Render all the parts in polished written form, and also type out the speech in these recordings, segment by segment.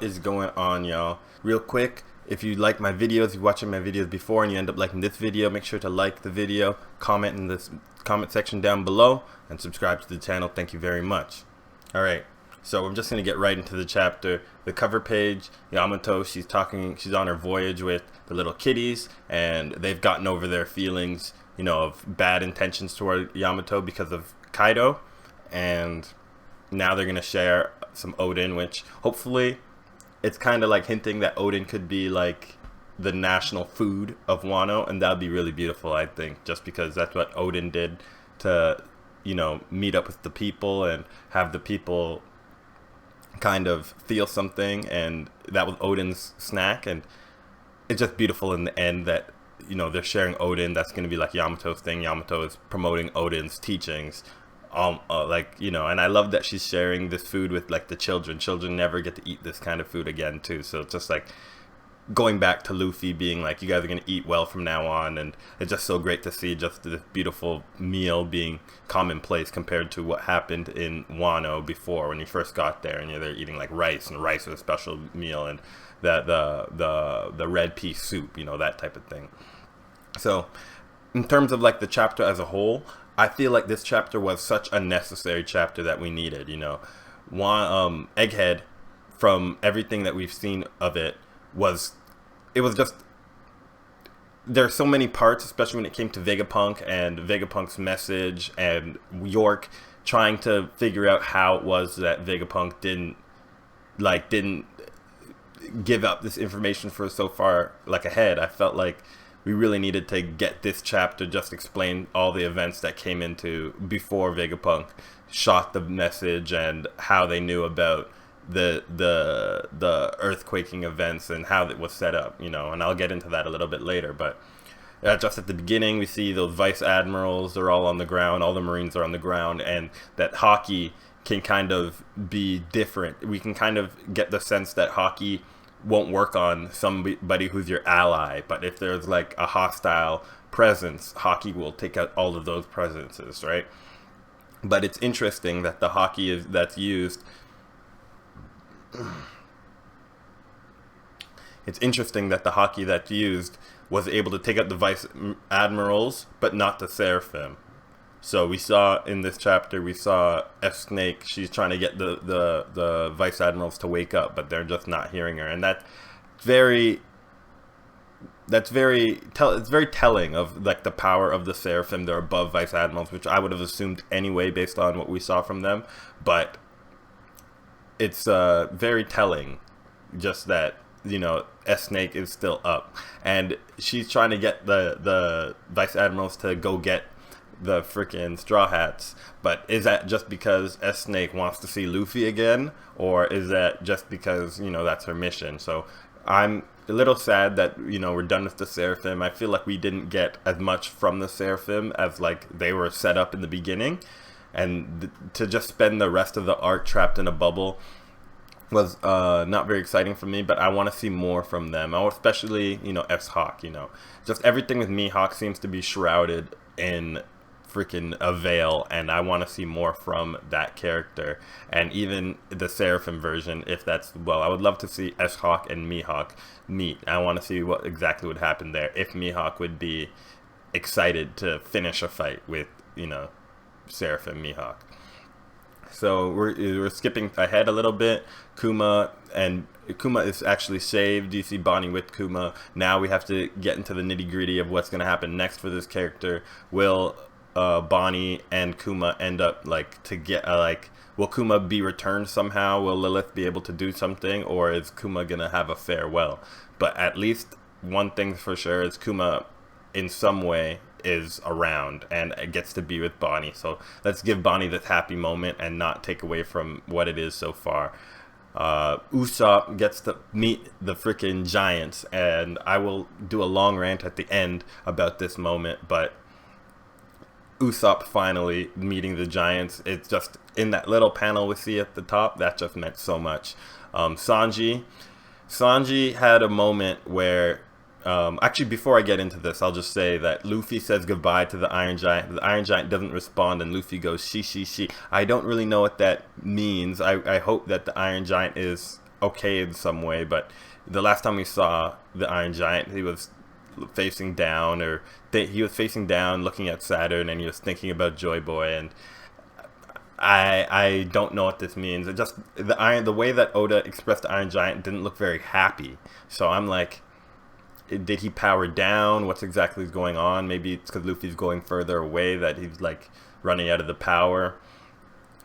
is going on, y'all? Real quick, if you like my videos, you're watching my videos before and you end up liking this video, make sure to like the video, comment in this comment section down below, and subscribe to the channel. Thank you very much. Alright, so I'm just going to get right into the chapter. The cover page, Yamato, she's on her voyage with the little kitties, and they've gotten over their feelings, you know, of bad intentions toward Yamato because of Kaido, and now they're going to share some Odin, which hopefully it's kind of like hinting that Odin could be like the national food of Wano, and that would be really beautiful, I think, just because that's what Odin did to, you know, meet up with the people and have the people kind of feel something, and that was Odin's snack. And it's just beautiful in the end that, you know, they're sharing Odin. That's going to be like Yamato's thing. Yamato is promoting Odin's teachings, like, you know, and I love that she's sharing this food with like the children. Children never get to eat this kind of food again too, so it's just like going back to Luffy being like, you guys are going to eat well from now on, and it's just so great to see just this beautiful meal being commonplace compared to what happened in Wano before when you first got there, and they're eating like rice, and rice was a special meal, and the red pea soup, you know, that type of thing. So in terms of like the chapter as a whole, I feel like this chapter was such a necessary chapter that we needed, you know. Egghead, from everything that we've seen of it was just, there's so many parts, especially when it came to Vegapunk and Vegapunk's message, and York trying to figure out how it was that Vegapunk didn't give up this information for so far like ahead. I felt like we really needed to get this chapter just explain all the events that came into before Vegapunk shot the message, and how they knew about the earthquaking events and how it was set up, you know, and I'll get into that a little bit later. But just at the beginning, we see those vice admirals, they're all on the ground, all the Marines are on the ground, and that Haki can kind of be different. We can kind of get the sense that Haki won't work on somebody who's your ally, but if there's like a hostile presence, Haki will take out all of those presences, right? But it's interesting that the Haki that's used, was able to take out the vice admirals, but not the Seraphim. So we saw in this chapter, we saw Snake, she's trying to get the vice admirals to wake up, but they're just not hearing her, and it's very telling of like the power of the Seraphim. They're above vice admirals, which I would have assumed anyway based on what we saw from them, but it's very telling just that, you know, Snake is still up, and she's trying to get the vice admirals to go get the freaking Straw Hats. But is that just because Snake wants to see Luffy again, or is that just because, you know, that's her mission? So I'm a little sad that, you know, we're done with the Seraphim. I feel like we didn't get as much from the Seraphim as like they were set up in the beginning, and to just spend the rest of the arc trapped in a bubble was not very exciting for me. But I want to see more from them, especially, you know, S-Hawk. You know, just everything with Mihawk seems to be shrouded in freaking a veil, and I want to see more from that character, and even the Seraphim version, if that's, well, I would love to see S-Hawk and Mihawk meet. I want to see what exactly would happen there, if Mihawk would be excited to finish a fight with, you know, Seraphim Mihawk. So we're skipping ahead a little bit. Kuma is actually saved. You see Bonnie with Kuma. Now we have to get into the nitty gritty of what's going to happen next for this character. Will Bonnie and Kuma end up like to get will Kuma be returned somehow? Will Lilith be able to do something, or is Kuma gonna have a farewell? But at least one thing for sure is Kuma in some way is around and gets to be with Bonnie. So let's give Bonnie this happy moment and not take away from what it is so far. Usopp gets to meet the freaking giants, and I will do a long rant at the end about this moment, but Usopp finally meeting the giants, it's just in that little panel we see at the top, that just meant so much. Sanji had a moment where actually, before I get into this, I'll just say that Luffy says goodbye to the Iron Giant. The Iron Giant doesn't respond, and Luffy goes, she. I don't really know what that means. I hope that the Iron Giant is okay in some way, but the last time we saw the Iron Giant, he was facing down, or he was facing down, looking at Saturn, and he was thinking about Joy Boy, and I don't know what this means. It just the way that Oda expressed the Iron Giant didn't look very happy. So I'm like, did he power down? What's exactly going on? Maybe it's because Luffy's going further away that he's like running out of the power.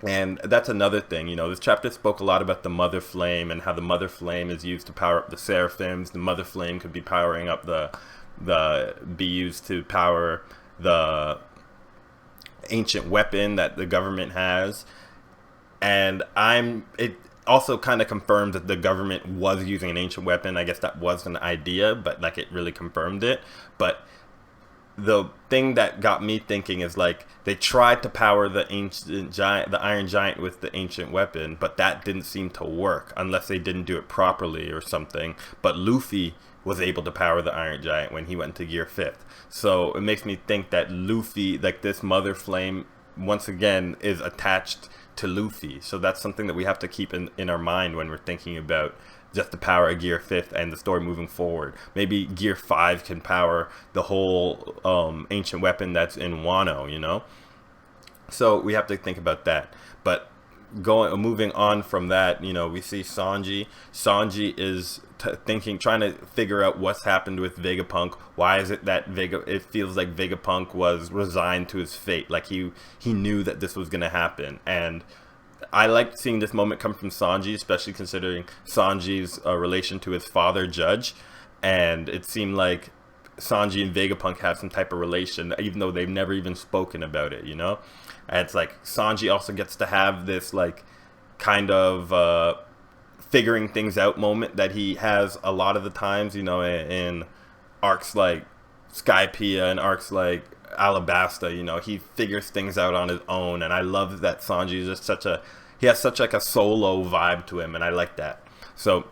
And that's another thing, this chapter spoke a lot about the Mother Flame and how the Mother Flame is used to power up the Seraphims. The Mother Flame could be powering up be used to power the ancient weapon that the government has. And it also kind of confirmed that the government was using an ancient weapon. I guess that was an idea, but like it really confirmed it. But the thing that got me thinking is like they tried to power the Iron Giant with the ancient weapon, but that didn't seem to work unless they didn't do it properly or something. But Luffy was able to power the Iron Giant when he went to Gear 5th. So it makes me think that Luffy, like this Mother Flame, once again is attached to Luffy. So that's something that we have to keep in our mind when we're thinking about just the power of Gear 5th and the story moving forward. Maybe Gear 5 can power the whole ancient weapon that's in Wano, So we have to think about that. But moving on from that, we see Sanji. Sanji is trying to figure out what's happened with Vegapunk. Why is it that it feels like Vegapunk was resigned to his fate, like he knew that this was going to happen. And I liked seeing this moment come from Sanji, especially considering Sanji's relation to his father, Judge. And it seemed like Sanji and Vegapunk have some type of relation, even though they've never even spoken about it, And it's like Sanji also gets to have this like kind of figuring things out moment that he has a lot of the times, in arcs like Skypiea and arcs like Alabasta, he figures things out on his own, and I love that Sanji is just he has such like a solo vibe to him, and I like that. So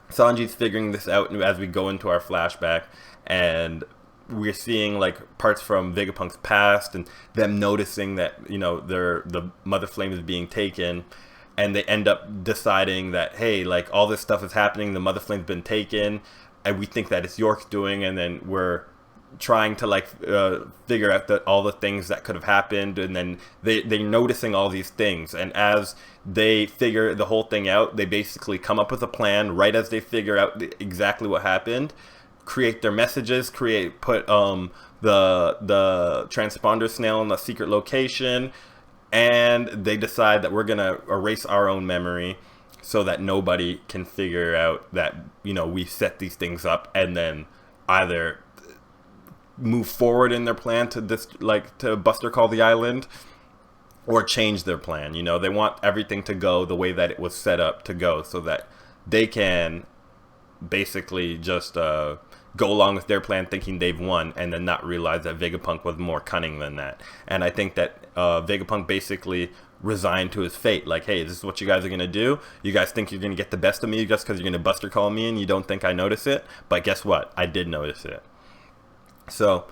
Sanji's figuring this out as we go into our flashback, and we're seeing like parts from Vegapunk's past and them noticing that the Mother Flame is being taken, and they end up deciding that, hey, like all this stuff is happening, the Mother Flame's been taken, and we think that it's York's doing, and then we're trying to like figure out all the things that could have happened, and then they're noticing all these things, and as they figure the whole thing out, they basically come up with a plan right as they figure out exactly what happened, create their messages, put the transponder snail in a secret location, and they decide that we're gonna erase our own memory so that nobody can figure out that we set these things up, and then either move forward in their plan to Buster Call the Island, or change their plan. They want everything to go the way that it was set up to go, so that they can basically just go along with their plan thinking they've won, and then not realize that Vegapunk was more cunning than that. And I think that Vegapunk basically resigned to his fate. Like, hey, this is what you guys are going to do. You guys think you're going to get the best of me just because you're going to Buster Call me and you don't think I notice it? But guess what? I did notice it. So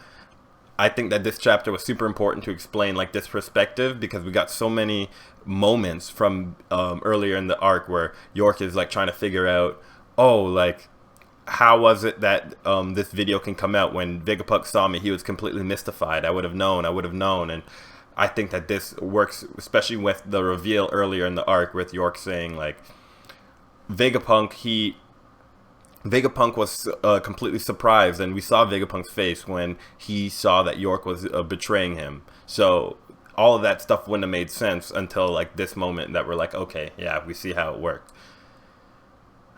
I think that this chapter was super important to explain like this perspective, because we got so many moments from earlier in the arc where York is like trying to figure out, oh, like, how was it that this video can come out? When Vegapunk saw me, he was completely mystified. I would have known. And I think that this works, especially with the reveal earlier in the arc with York saying like Vegapunk was completely surprised, and we saw Vegapunk's face when he saw that York was betraying him. So all of that stuff wouldn't have made sense until like this moment that we're like, okay, yeah, we see how it worked.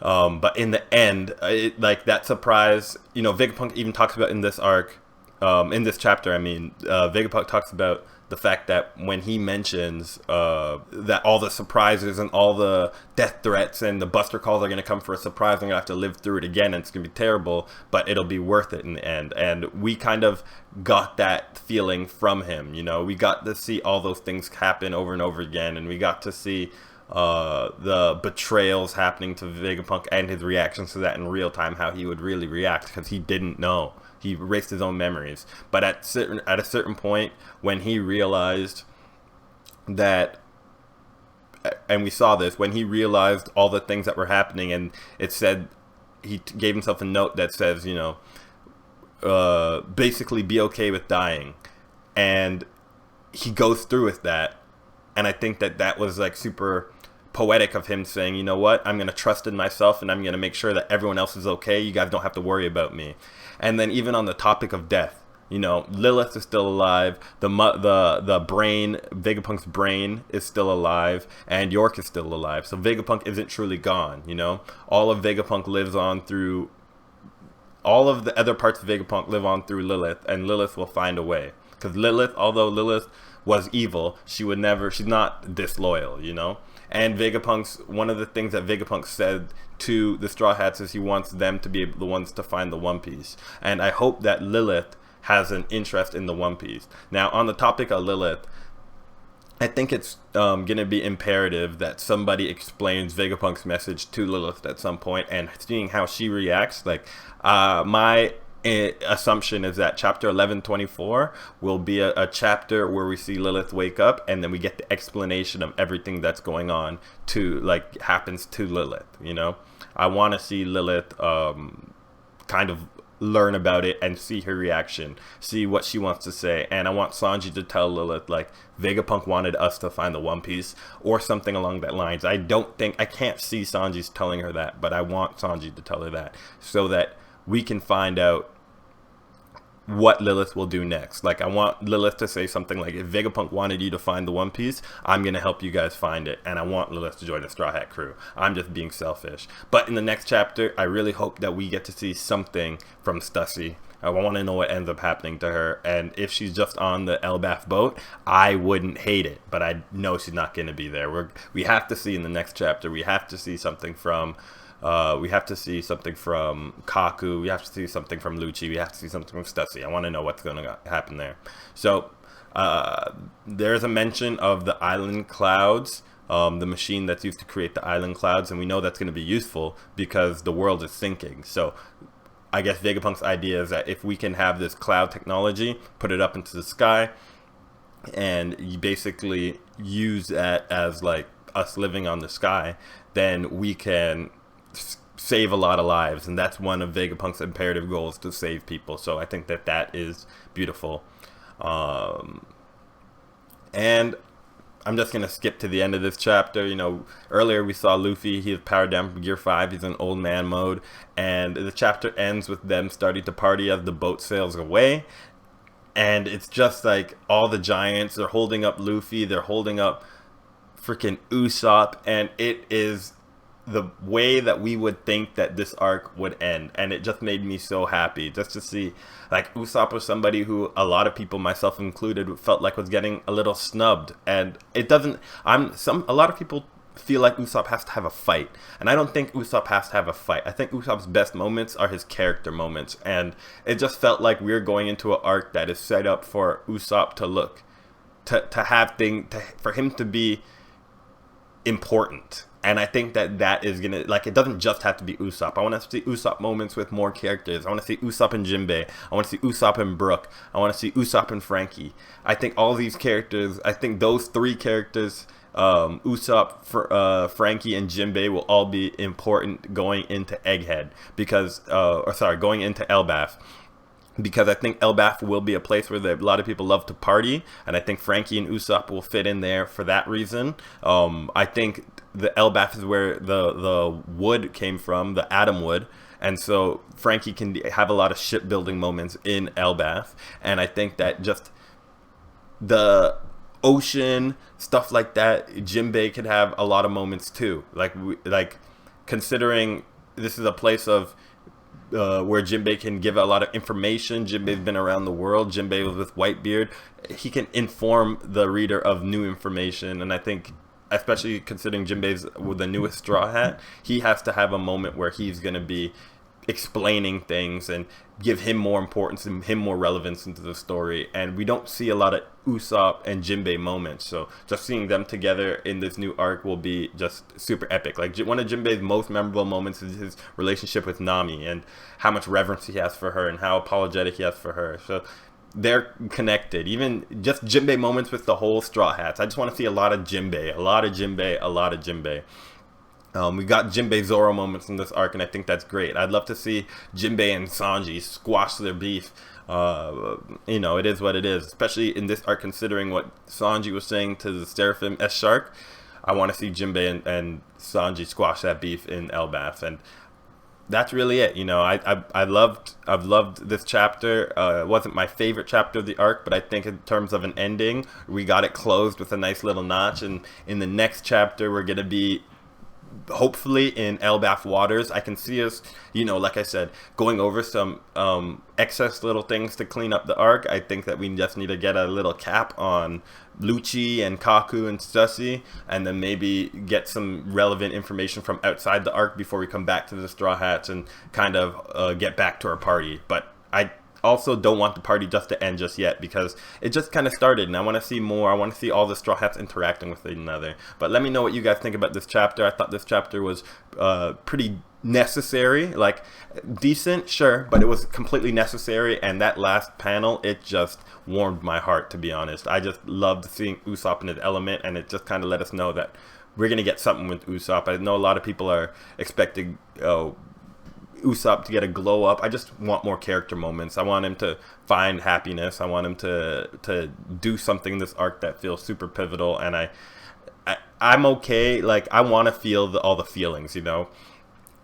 But in the end, like that surprise, Vegapunk even talks about in this arc, in this chapter, Vegapunk talks about the fact that when he mentions that all the surprises and all the death threats and the Buster calls are going to come for a surprise, I'm going to have to live through it again, and it's going to be terrible, but it'll be worth it in the end. And we kind of got that feeling from him, we got to see all those things happen over and over again, and we got to see the betrayals happening to Vegapunk and his reactions to that in real time, how he would really react, because he didn't know. He erased his own memories. But at a certain point, when he realized that and we saw this when he realized all the things that were happening, and it said gave himself a note that says, basically be okay with dying, and he goes through with that. And I think that was like super poetic of him saying, you know what, I'm going to trust in myself, and I'm going to make sure that everyone else is okay. You guys don't have to worry about me. And then even on the topic of death, Lilith is still alive. The brain, Vegapunk's brain, is still alive, and York is still alive. So Vegapunk isn't truly gone. All of Vegapunk lives on through. All of the other parts of Vegapunk live on through Lilith, and Lilith will find a way. Because Lilith, although Lilith was evil, she's not disloyal. And one of the things that Vegapunk said to the Straw Hats is he wants them to be the ones to find the One Piece. And I hope that Lilith has an interest in the One Piece. Now, on the topic of Lilith, I think it's going to be imperative that somebody explains Vegapunk's message to Lilith at some point, and seeing how she reacts. Like, my assumption is that chapter 1124 will be a chapter where we see Lilith wake up, and then we get the explanation of everything that's going on happens to Lilith. I want to see Lilith kind of learn about it and see her reaction, see what she wants to say. And I want Sanji to tell Lilith, like, Vegapunk wanted us to find the One Piece, or something along that lines. I can't see Sanji's telling her that, but I want Sanji to tell her that, so that we can find out what Lilith will do next. Like, I want Lilith to say something like, if Vegapunk wanted you to find the One Piece, I'm going to help you guys find it. And I want Lilith to join the Straw Hat crew. I'm just being selfish. But in the next chapter, I really hope that we get to see something from Stussy. I want to know what ends up happening to her. And if she's just on the Elbaf boat, I wouldn't hate it. But I know she's not going to be there. We have to see in the next chapter, we have to see something from Kaku. We have to see something from Lucci. We have to see something from Stussy. I want to know what's going to happen there. So there's a mention of the island clouds, the machine that's used to create the island clouds, and we know that's going to be useful because the world is sinking. So I guess Vegapunk's idea is that if we can have this cloud technology, put it up into the sky, and you basically use that as like us living on the sky, then we can save a lot of lives. And that's one of Vegapunk's imperative goals, to save people. So I think that is beautiful. And I'm just going to skip to the end of this chapter. Earlier we saw Luffy. He is powered down from Gear 5. He's in old man mode. And the chapter ends with them starting to party as the boat sails away. And it's just like all the giants are holding up Luffy. They're holding up freaking Usopp. And it is the way that we would think that this arc would end. And it just made me so happy just to see, like, Usopp was somebody who a lot of people, myself included, felt like was getting a little snubbed. And it doesn't, a lot of people feel like Usopp has to have a fight, and I don't think Usopp has to have a fight. I think Usopp's best moments are his character moments, and it just felt like we're going into an arc that is set up for Usopp for him to be important. And I think that is gonna, like, it doesn't just have to be Usopp. I want to see Usopp moments with more characters. I want to see Usopp and Jinbei. I want to see Usopp and Brook. I want to see Usopp and Frankie. I think all these characters, I think those three characters, Usopp, Frankie, and Jinbei, will all be important going into Egghead, going into Elbaf. Because I think Elbaf will be a place where a lot of people love to party, and I think Frankie and Usopp will fit in there for that reason. I think the Elbaf is where the wood came from, the Atom wood, and so Frankie can have a lot of shipbuilding moments in Elbaf, and I think that just the ocean stuff like that, Jinbei could have a lot of moments too. Like considering this is a place of where Jinbei can give a lot of information. Jinbei's been around the world. Jinbei was with Whitebeard. He can inform the reader of new information, and I think, especially considering Jinbei's the newest Straw Hat, he has to have a moment where he's going to be explaining things and give him more importance and him more relevance into the story. And we don't see a lot of Usopp and Jinbei moments, so just seeing them together in this new arc will be just super epic. Like, one of Jinbei's most memorable moments is his relationship with Nami and how much reverence he has for her and how apologetic he has for her. So they're connected. Even just Jinbei moments with the whole Straw Hats. I just want to see a lot of Jinbei, a lot of Jinbei, a lot of Jinbei. We got Jinbei Zoro moments in this arc, and I think that's great. I'd love to see Jinbei and Sanji squash their beef. You know, it is what it is, especially in this arc, considering what Sanji was saying to the Seraphim S Shark. I want to see Jinbei and Sanji squash that beef in Elbaf, and that's really it. You know, I've loved this chapter. It wasn't my favorite chapter of the arc, but I think in terms of an ending, we got it closed with a nice little notch. And in the next chapter, we're gonna be hopefully in Elbaf waters. I can see us, you know, like I said, going over some excess little things to clean up the arc. I think that we just need to get a little cap on Lucci and Kaku and Stussy, and then maybe get some relevant information from outside the arc before we come back to the Straw Hats and kind of get back to our party. But I also don't want the party just to end just yet, because it just kind of started and I want to see more. I want to see all the Straw Hats interacting with one another. But let me know what you guys think about this chapter. I thought this chapter was pretty necessary, like decent, sure, but it was completely necessary. And that last panel, it just warmed my heart, to be honest. I just loved seeing Usopp in his element, and it just kind of let us know that we're going to get something with Usopp. I know a lot of people are expecting Usopp to get a glow up. I just want more character moments. I want him to find happiness. I want him to do something in this arc that feels super pivotal, and I'm okay. Like, I want to feel all the feelings, you know.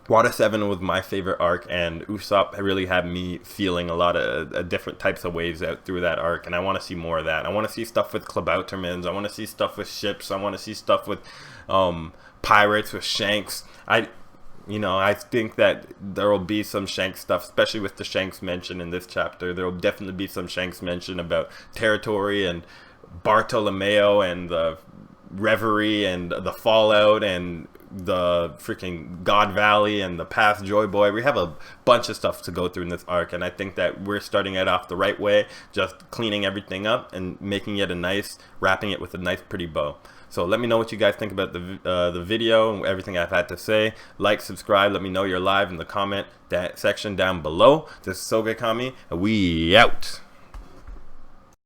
Water 7 was my favorite arc, and Usopp really had me feeling a lot of different types of waves out through that arc, and I want to see more of that. I want to see stuff with Klabautermans. I want to see stuff with ships. I want to see stuff with pirates, with Shanks. You know, I think that there will be some Shanks stuff, especially with the Shanks mention in this chapter. There will definitely be some Shanks mention about territory and Bartolomeo and the Reverie and the Fallout and the freaking God Valley and the past Joy Boy. We have a bunch of stuff to go through in this arc, and I think that we're starting it off the right way, just cleaning everything up and making it wrapping it with a nice pretty bow. So let me know what you guys think about the video and everything I've had to say. Like, subscribe, let me know you're live in the comment section down below. This is Soge Kami, and we out.